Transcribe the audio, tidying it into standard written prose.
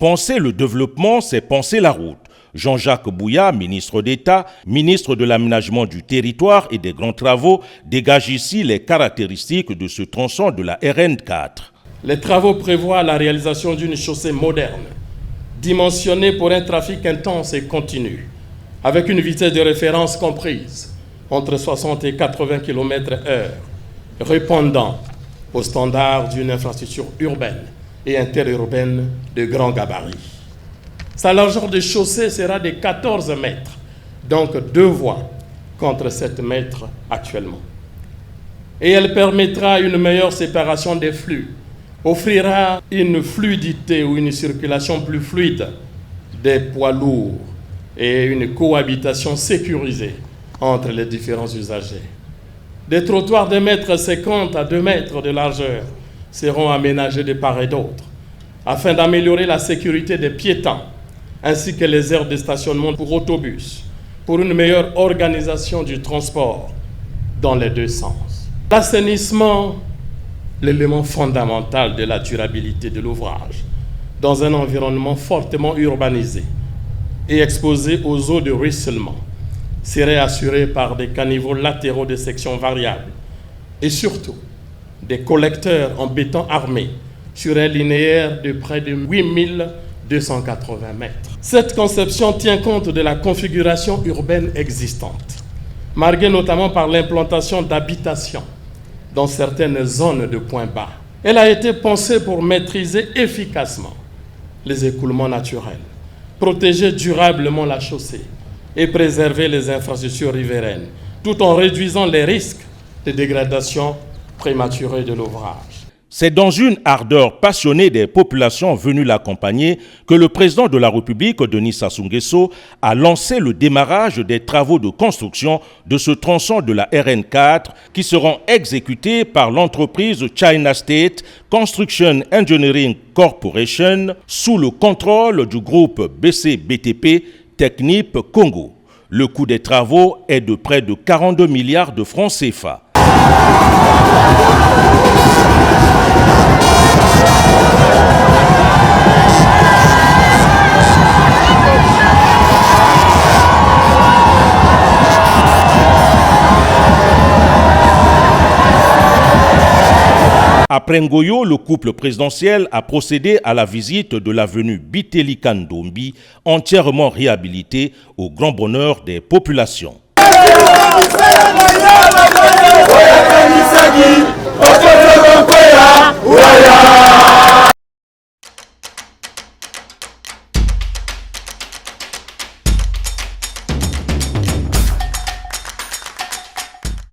Penser le développement, c'est penser la route. Jean-Jacques Bouya, ministre d'État, ministre de l'Aménagement du Territoire et des Grands Travaux, dégage ici les caractéristiques de ce tronçon de la RN4. Les travaux prévoient la réalisation d'une chaussée moderne, dimensionnée pour un trafic intense et continu, avec une vitesse de référence comprise entre 60 et 80 km/h, répondant aux standards d'une infrastructure urbaine et interurbaine de grand gabarit. Sa largeur de chaussée sera de 14 mètres, donc 2 voies contre 7 mètres actuellement. Et elle permettra une meilleure séparation des flux, offrira une fluidité ou une circulation plus fluide des poids lourds et une cohabitation sécurisée entre les différents usagers. Des trottoirs de 1,50 m à 2 mètres de largeur seront aménagés de part et d'autre afin d'améliorer la sécurité des piétons ainsi que les aires de stationnement pour autobus, pour une meilleure organisation du transport dans les deux sens. L'assainissement, l'élément fondamental de la durabilité de l'ouvrage, dans un environnement fortement urbanisé et exposé aux eaux de ruissellement, serait assuré par des caniveaux latéraux de section variable et surtout des collecteurs en béton armé sur un linéaire de près de 8280 mètres. Cette conception tient compte de la configuration urbaine existante, marquée notamment par l'implantation d'habitations dans certaines zones de points bas. Elle a été pensée pour maîtriser efficacement les écoulements naturels, protéger durablement la chaussée et préserver les infrastructures riveraines, tout en réduisant les risques de dégradation prématurée de l'ouvrage. C'est dans une ardeur passionnée des populations venues l'accompagner que le président de la République, Denis Sassou Nguesso, a lancé le démarrage des travaux de construction de ce tronçon de la RN4 qui seront exécutés par l'entreprise China State Construction Engineering Corporation sous le contrôle du groupe BC-BTP Technip Congo. Le coût des travaux est de près de 42 milliards de francs CFA. Après Ngoyo, le couple présidentiel a procédé à la visite de l'avenue Biteli Kandombi, entièrement réhabilitée au grand bonheur des populations.